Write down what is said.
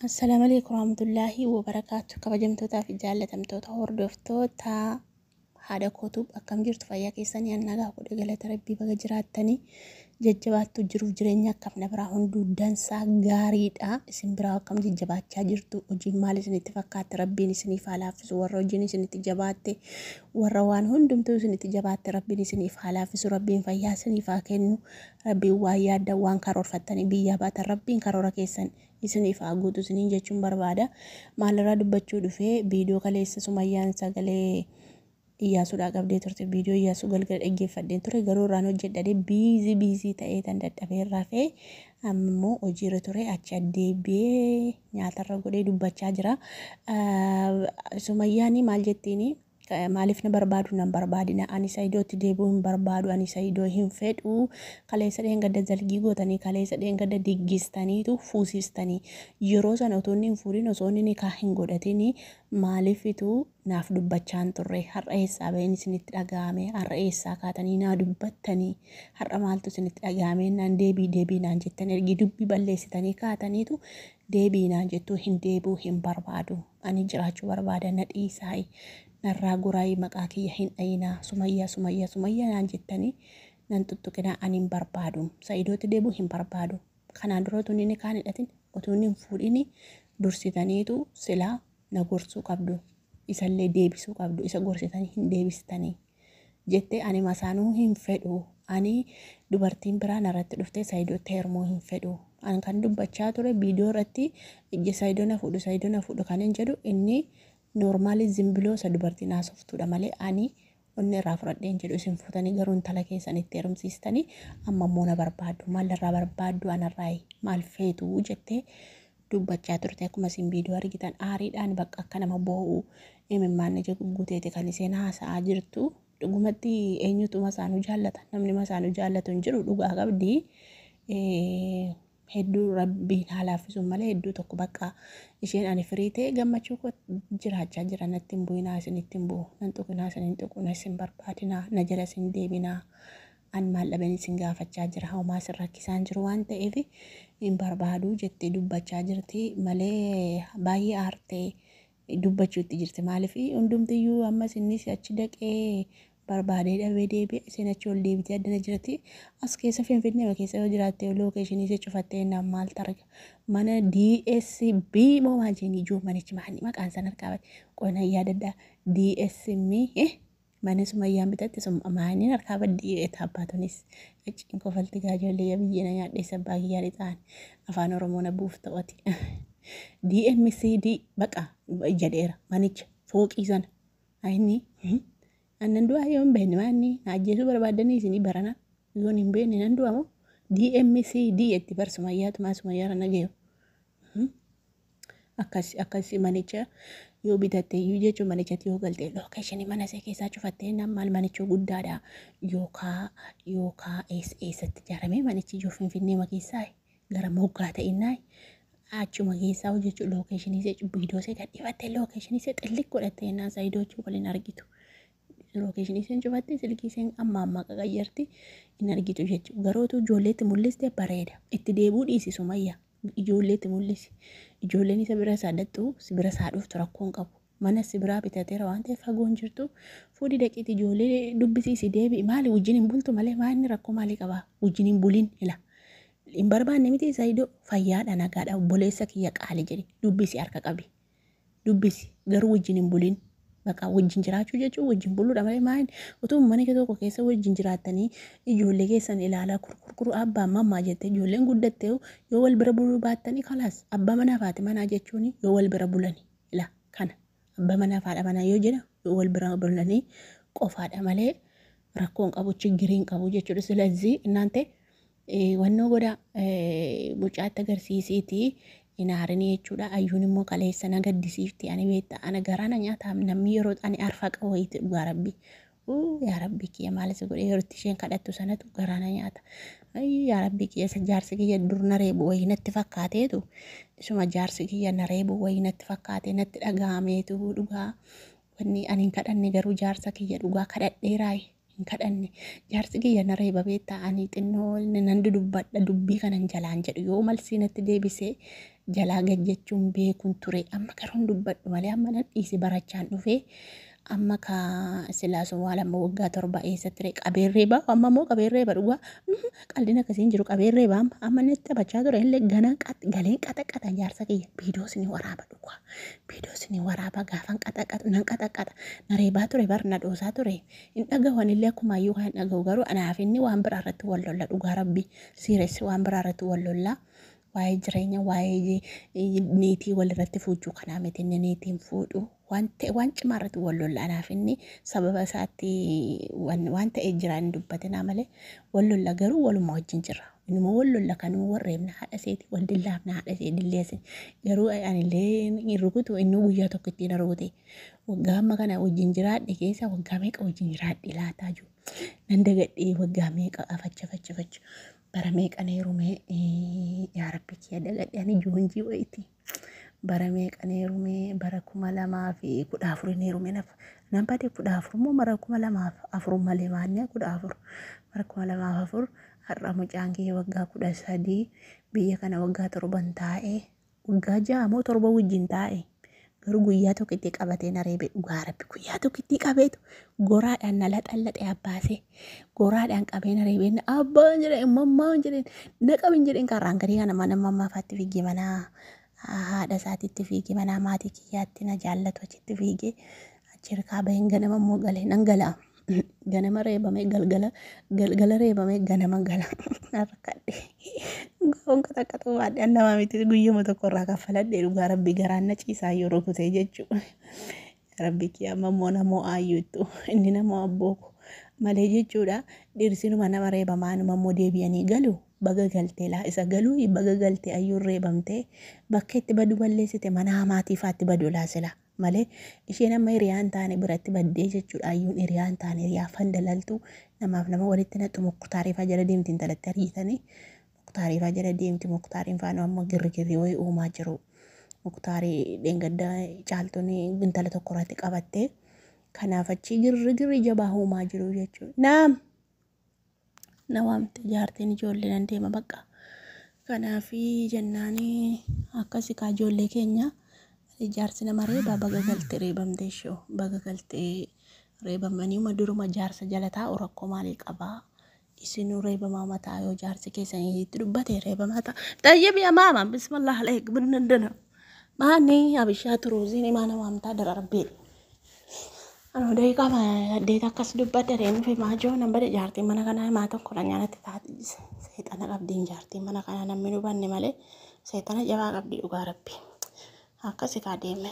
Assalamu alaikum warahmatullahi wabarakatuh. Kabajamtootaa fi jaallatamtoota hordoftoota haadha kootu akkam jirtu fayyaa keessanii annagaa godhe galata rabbii baga jiraattanii jajjabaattu jiruuf jireenya akkam na biraa hunduu dansaa gaariidha. Isin biraa akkam jajjabaachaa jirtu hojiin maal isinitti fakkaatti rabbiin isiniif haa laaffisu warra hojiin isinitti jabaatte warra waan hundumtuu isinitti jabaatte rabbiin isiniif haa laaffisu rabbiin fayyaa isiniif haa kennu rabbiin waan yaadda waan karoorfattanii biyyaa baatan rabbiin karoora keessan isiniif haa guutu isiniin jechuun barbaada. Maalirraa dubbachuu dhufee viidiyoo kaleessa Sumayyaan sagalee Iyyaasuudhaa qabdee turte viidiyoo Iyyaasuu galgala dhaggeeffadheen ture garuu irraan hojjedhadhee biizii ta'ee tan dadhabee rafee ammoo hojiirra ture achi deebi'ee nyaatarra godhee dubbachaa jira. Sumayyaan maal jettiini? Maaliif na barbaadu nan barbaadina ani saayidootti deebi'uu hin barbaadu ani saayidoo hin fedhu kaleessa dheengadda zalgii gootanii kaleessa dheengadda diggistaniitu fuusistanii yeroo sana otoo inni hin fuudhin osoo inni kaa hin godhatini maaliifitu naaf dubbachaa hin turre har'a eessaa baheen isinitti dhaga'ame har'a eessaa kaatanii naa dubbattanii har'a maaltu isinitti dhaga'ame naan deebii naan jettan ergi dubbii balleessitanii kaataniitu deebii naan jettuu hin deebi'uu hin barbaadu ani jiraachuu barbaada na dhiisaayi. Narraa guraayii maqaa kiyya hin dhayinaa Sumayyaa naan jettanii nan tuttuqinaa ani hin barbaadu saayidootti deebi'uu hin barbaadu kanaan dura utuu inni kaan hidhatin utuu inni hin fuudhini dursitaniitu silaa na gorsuu qabdu isallee deebisuu qabdu isa gorsitanii hin deebistanii jettee ani masaanuu hin fedhu ani dubartiin biraa narratti dhuftee saayidootti heerumuu hin fedhu ani kan dubbachaa ture viidiyoo irratti ijji saayidoo na fuudhu kan hin jedhu inni Normalizim biloo isa dubartii naasoftuudha malee ani onni irraa fudhadheen jedhu isin fuutanii garuu intala keessanitti heerumsiistanii amma immoo na barbaaddu maalirraa barbaaddu anarraa maal feetu jettee dubbachaa turte akkuma isin viidiyoo argitan aariidhaan bakka akka nama boo'u imimmaan ija gugguuteeti kan isheen haasa'aa jirtu dhugumatti eenyutu masaanuu jaallata namni masaanuu jaallatu hin jiru dhugaa qabdi hedduu rabbiin haa laaffisu malee hedduu tokko bakka isheen ani firii ta'e gammachuu koo jiraachaa jira natti hin bu'inaa isinitti hin bu'u nan tuqinaa isin hin tuqina isin barbaadinaa na jala isin deebinaa an maal dhaban isin gaafachaa jira homaa isin rakkisaan jiru waan ta'eef hin barbaadu jettee dubbachaa jirti malee baay'ee aartee dubbachuutti jirti maaliif hundumtiyyuu ammas innis achi dhaqee barbaadee dhabee deebi'e isin achi ol deebitee addana jirti as keessa Finfinnee keessa yoo jiraatte lookeeshinii ishee cufattee nam maal targa mana DSB moo maajiin ijoo manichi maani maqaan sana argaabate qonna yaadadda DSM mana Sumayyaan bitatte maaniin argaabaddi taabbaatonis achiin kofalti gaajollee biyyeena nyaadhee sabbaa kiyyaadhi ta'an afaan Oromoo na buuf ta'oti DMCD baqa jedheera manicha fooqii sana ayini annan du'a yoo hin beekne maanni naajjeesuu barbaadanii isinii barana yoo hin beekne nan du'a moo DMCD itti bar Sumayyaa nageeyo akkas manicha yoo bitatte iyyuu jechuun manichatti yoo galte lookeeshinii mana ishee keessaa cufattee nam maal manichoo guddaadha yookaa eessatti ijaaramee manichi ijoo Finfinnee keessaa gara moggaa ta'innaa achuma keessaa hojjechuu lookeeshinii ishee viidiyoo ishee gadhiifattee lookeeshinii ishee xillik godhattee naan saayidoochuu waliin argitu. Lookeeshinii isheen cufatte silkii isheen amma qaqayyarti hin argitu jechuudha. Garootu ijoolleetti mul'iste bareeda. Itti deebuu dhiisi Sumayyaa. Ijoolleetti mul'isi. Ijoolleen isa bira isaa dhattu bira isaa dhuftu rakkoon qabu. Mana si biraa bitateera waan ta'eef fagoon jirtu fuudhi daqiitii ijoollee dubbisiisi deebi'i maali wajjin hin bultu malee maali rakkoo maalii qabaa wajjin hin bulin ila. Hin barbaanne miti saayidoo fayyaadha nagaadha obboleessa kiyya qaali jedhi dubbisi harka qabi. Dubbisi garuu wajjin hin bulin. Bakka wajjin jiraachuu jechuun wajjin buluudha malee maal utuu mana tokko keessa wajjin jiraattanii ijoollee keessan ilaalaa kurkuru abbaa mammaa jettee ijoolleen guddattee yoo wal bira buluu baattanii kalaas abbaa manaa fi manaa jechuun yoo wal bira bulanii ila kana abbaa manaa fi manaa yoo jedha yoo wal bira bulanii qofaadha malee rakkoon qabu ችግሪን qabu jechuudha ስለዚህ እናንተ wannoo goda mucaatti agarsiisiiti inaaranii jechuudha ayyuun immoo kaleessa na gaddisiifti ani beekta ana garaana nyaata namni yeroo ani arfa qabayiiti dhugaa rabbi yaa rabbi kiyya maalis godhe yeroo isheen kadhattu sanatu garaana nyaata yaa rabbi kiyya jaarsi kiyya dur na reebu wayii natti fakkaateetu isuma jaarsi kiyya na reebu wayii natti fakkaatee natti dhaga'ameetu dhugaa wanni ani hin kadhanne garuu jaarsa kiyya dhugaa kadhadheeraayi hin kadhanne jaarsi kiyya na reeba beektaa ani xinnoo nan dudubbadha dubbii kanan jalaan jedhu yoo malsii natti deebisee jalaa gad jechuun beekuun ture amma garuun dubbadhu malee amma nan dhiisi barachaan dhufee amma ka silaasuun waan amma waggaa 7 eessatti ree qabeerree baa amma moo qabeerree ba dhugaa qalbiin akkasiin jiru qabeerree baa amma natti taphachaa ture illee galaan galeen qaxaqata jaarsa kiyya biidoos ni waraaba dhugaa biidoos ni waraaba gaafan qaxaqata nan qaxaqata na reebaa ture bar na dhoosaa ture hin dhagawan illee akkuma iyyuu kan dhagahu garuu anaaf inni waan biraa irratti wal lolla dhugaa rabbi siiressi waan biraa irratti wal lolla waa'ee jireenya waa'ee niitii walirratti fuudhuu kanaa miti inni niitiin fuudhu waan cimaa irratti wal lolla anaaf inni sababa isaatti waan ta'ee jira hin dubbatinaa malee wal lolla garuu waluma wajjin jira inuma wal lolla kanuu warreebna haadha seeti wal dillaafna haadha see dilleessin garuu anillee hin rukutu inni guyyaa tokko ittiin rukute waggaa amma kana wajjin jiraadhe keessa waggaa meeqa wajjin jiraadhe laataa jiru nan dagadhee waggaa meeqa facha bara meeqa neerumee yaa rabbi kiyya dagadhee ani joonjii wayitii bara meeqa neerumee bara 2014 neerumee nan baate 14 moo bara 2004 malee maannee 14 bara 2004 har'a mucaan kiyya waggaa 13 biyya kana waggaa 7 taa'ee waggaa 6 moo 7 wajjin taa'ee garuu guyyaa tokko itti qabatee na reebe dhugaa rabbi guyyaa tokko itti qabeetu goraadhaan na laxallaxee abbaasee goraadhaan qabee na reebee na abbaan jedheen mammaan jedheen na qabin jedheen karraan gadii kana mana mammaafaatti fiigee mana haadha isaatiitti fiigee mana maatii kiyyaatti na jaallatu achitti fiigee achirkaa baheen ganama immoo galee nan gala ganama reebamee galgala reebamee ganama gala harkadhe goon qaxaqatu baadhe annamaa miti guyyuma tokko irraa kaffaladhe dhugaa rabbi garaan na ciisaa yoo rukutee jechuudha rabbi kiyama immoo namoo aayyuuttu inni namoo abbooku malee jechuudha dhirsinuma nama reebamaanuma immoo deebi'anii galu baga galtee laa isa galuu baga galtee ayyuun reebamtee bakka itti badu balleessite mana hamaatiifaatti badu laasila malee isheen amma hiriyaan taane biratti baddee jechuudha ayyuun hiriyaan taane hiriyaa fandalaltu namaaf nama walitti naqxu mukkutaariifaa jala deemti intalatti ariitanii mukkutaariifaa jala deemti muktaariin faana amma girgirri wayii uumaa jiru muktaarii dheengadda caaltuun intala tokko irratti qabattee kanaaf achi girgirri jabaa uumaa jiru jechuudha nawaamte jaartiin ijoollee nan deema bakka kanaafi jennaanii akkasi kaa ijoollee keenya jaarsi nama reebaa baga galtee reebamtee shoo baga galtee reebamanii maduruma jaarsa jala taa'u rakkoo maalii qabaa isinuu reebamaa mataa yoo jaarsi keessanitti dubbate reebamaa ta'a tayyib yaa maama bismillah aleek binnandana maani abishaa turuuziin imaana waamtaa dara rabbii anu dai kama deeta akkas dubbadde reenu fi maajoo nan bade jaartii mana kanaa maa tokko dha nyaanatti taati seexana qabdiin jaartii mana kanaa namni dubanne malee seexana jabaa qabdi dhugaa rabbi akkasi kaa deeme